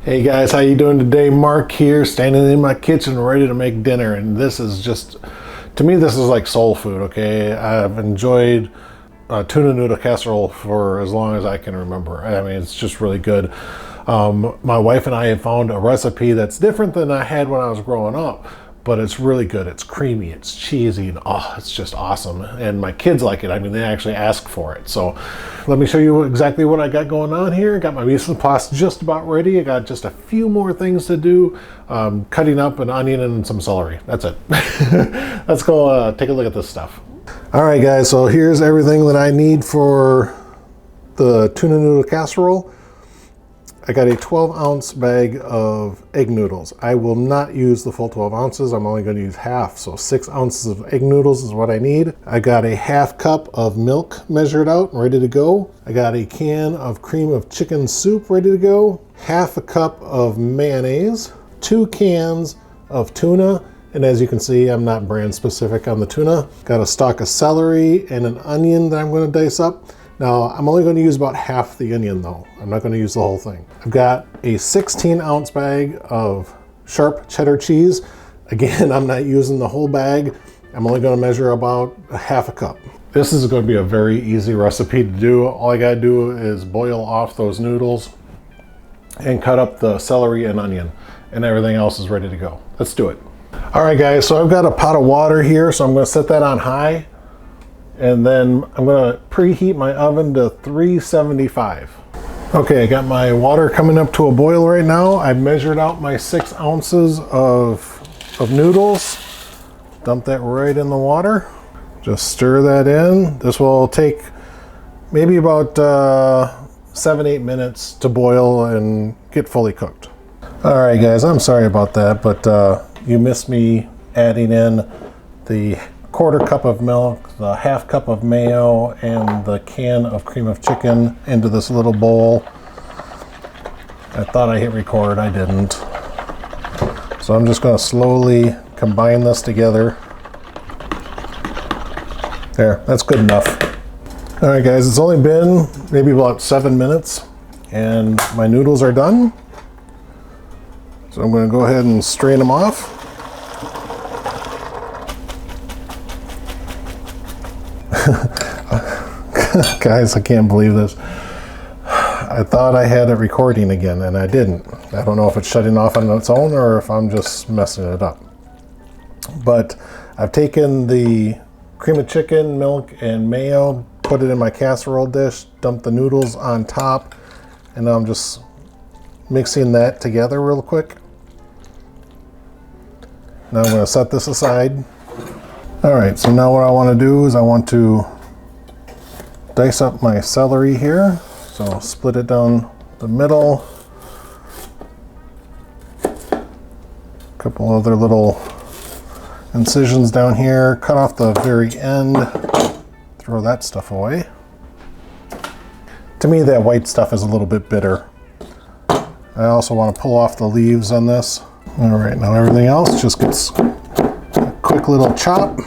Hey guys, how you doing today? Mark here, standing in my kitchen ready to make dinner, and this is just, to me, this is like soul food, okay? I've enjoyed tuna noodle casserole for as long as I can remember. I mean, it's just really good. My wife and I have found a recipe that's different than I had when I was growing up, but it's really good. It's creamy, it's cheesy, and oh, it's just awesome. And my kids like it. I mean, they actually ask for it. So let me show you exactly what I got going on here. Got my mise en place just about ready. I got just a few more things to do. Cutting up an onion and some celery. That's it. Let's go take a look at this stuff. All right, guys, so here's everything that I need for the tuna noodle casserole. I got a 12-ounce bag of egg noodles. I will not use the full 12 ounces. I'm only going to use half, so 6 ounces of egg noodles is what I need. I got a half cup of milk measured out and ready to go. I got a can of cream of chicken soup ready to go. Half a cup of mayonnaise. 2 cans of tuna. And as you can see, I'm not brand specific on the tuna. Got a stalk of celery and an onion that I'm going to dice up. Now, I'm only going to use about half the onion though. I'm not going to use the whole thing. I've got a 16-ounce bag of sharp cheddar cheese. Again, I'm not using the whole bag. I'm only going to measure about a half a cup. This is going to be a very easy recipe to do. All I got to do is boil off those noodles and cut up the celery and onion, and everything else is ready to go. Let's do it. All right, guys, so I've got a pot of water here, so I'm going to set that on high. And then I'm going to preheat my oven to 375. Okay, I got my water coming up to a boil right now. I measured out my 6 ounces of noodles. Dump that right in the water. Just stir that in. This will take maybe about 7-8 minutes to boil and get fully cooked. All right, guys, I'm sorry about that, but you missed me adding in the 1/4 cup of milk, the half cup of mayo, and the can of cream of chicken into this little bowl. I thought I hit record, I didn't. So I'm just going to slowly combine this together. There, that's good enough. All right, guys, it's only been maybe about 7 minutes, and my noodles are done. So I'm going to go ahead and strain them off. Guys, I can't believe this. I thought I had it recording again, and I didn't. I don't know if it's shutting off on its own or if I'm just messing it up. But I've taken the cream of chicken, milk, and mayo, put it in my casserole dish, dumped the noodles on top, and now I'm just mixing that together real quick. Now I'm going to set this aside. All right, so now what I want to do is I want to dice up my celery here. So I'll split it down the middle. A couple other little incisions down here. Cut off the very end. Throw that stuff away. To me, that white stuff is a little bit bitter. I also want to pull off the leaves on this. All right, now everything else just gets a quick little chop.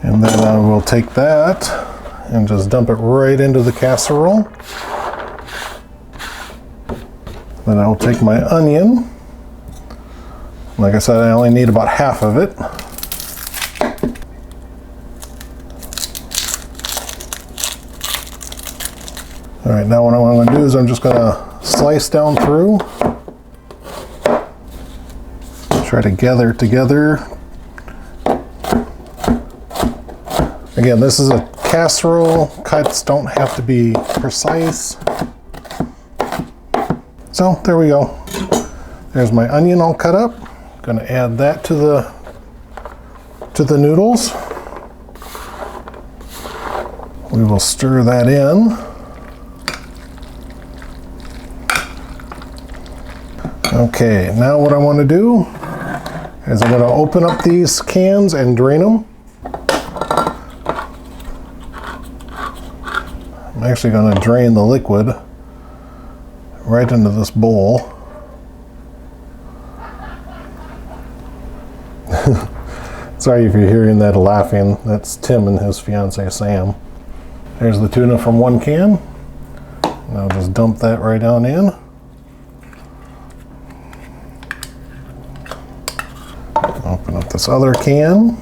And then I will take that and just dump it right into the casserole. Then I will take my onion. Like I said, I only need about half of it. All right, now what I'm going to do is I'm just going to slice down through. Try to gather it together. Again, this is a casserole. Cuts don't have to be precise. So there we go. There's my onion all cut up. Gonna add that to the noodles. We will stir that in. Okay, now what I want to do is I'm going to open up these cans and drain them. I'm actually going to drain the liquid right into this bowl. Sorry if you're hearing that laughing. That's Tim and his fiance Sam. There's the tuna from one can. And I'll just dump that right on in. Open up this other can.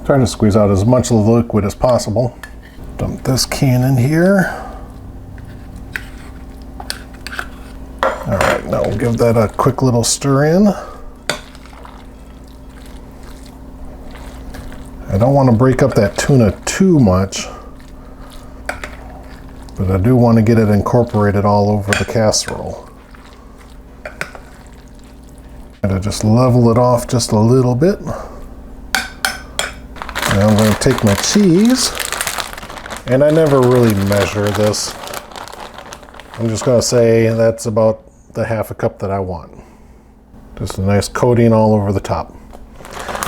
Trying to squeeze out as much of the liquid as possible. Dump this can in here. All right, now we'll give that a quick little stir in. I don't want to break up that tuna too much, but I do want to get it incorporated all over the casserole. And I just level it off just a little bit. Now I'm going to take my cheese, and I never really measure this. I'm just going to say that's about the half a cup that I want. Just a nice coating all over the top.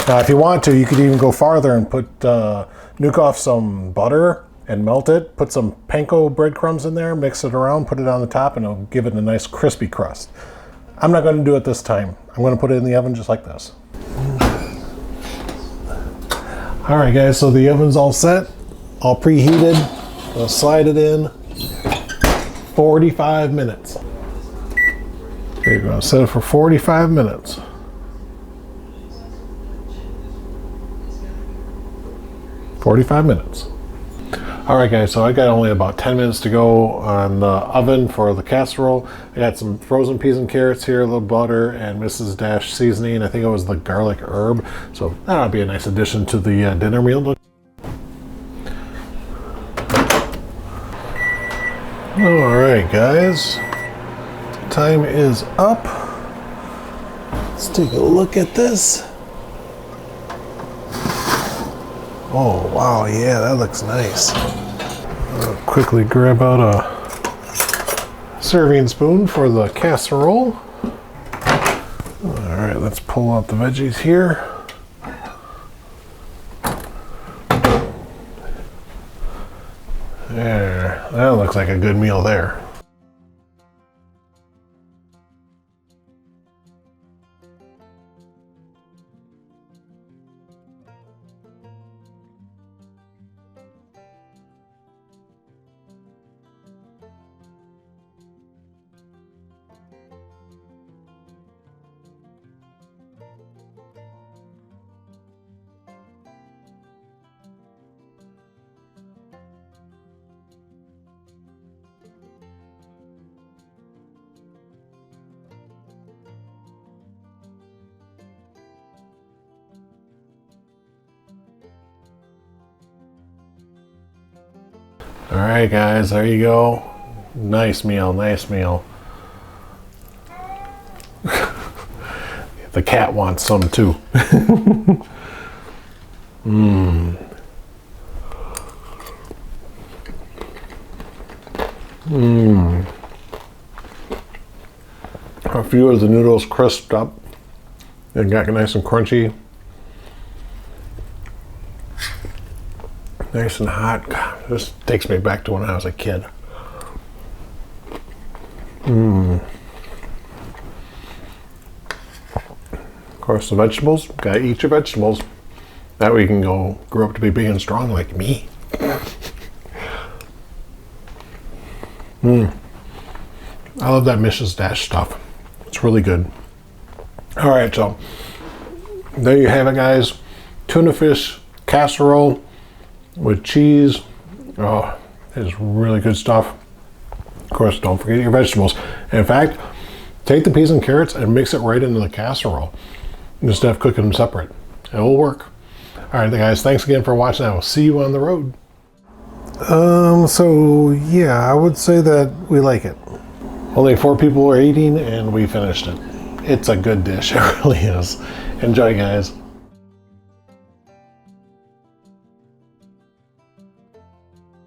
Now if you want to, you could even go farther and nuke off some butter and melt it, put some panko breadcrumbs in there, mix it around, put it on the top, and it'll give it a nice crispy crust. I'm not going to do it this time. I'm going to put it in the oven just like this. All right guys, so the oven's all set, all preheated. I'll slide it in. 45 minutes. Okay, you're going to set it for 45 minutes. All right guys, so I got only about 10 minutes to go on the oven for the casserole. I got some frozen peas and carrots here, a little butter, and Mrs. Dash seasoning. I think it was the garlic herb. So that'll be a nice addition to the dinner meal. All right guys, time is up. Let's take a look at this. Oh wow, yeah, that looks nice. I'll quickly grab out a serving spoon for the casserole. All right, let's pull out the veggies here. There, that looks like a good meal there. All right, guys, there you go. Nice meal, nice meal. The cat wants some too. A few of the noodles crisped up and got nice and crunchy. Nice and hot. God, this takes me back to when I was a kid. Of course, the vegetables. Gotta eat your vegetables. That way you can grow up to be big and strong like me. I love that Mrs. Dash stuff. It's really good. All right, so there you have it, guys. Tuna fish casserole with cheese. Oh, it's really good stuff. Of course, don't forget your vegetables. In fact, take the peas and carrots and mix it right into the casserole instead of cooking them separate. It will work. All right, guys, thanks again for watching. I will see you on the road. So yeah, I would say that we like it. Only 4 people were eating and we finished it. It's a good dish, it really is. Enjoy, guys.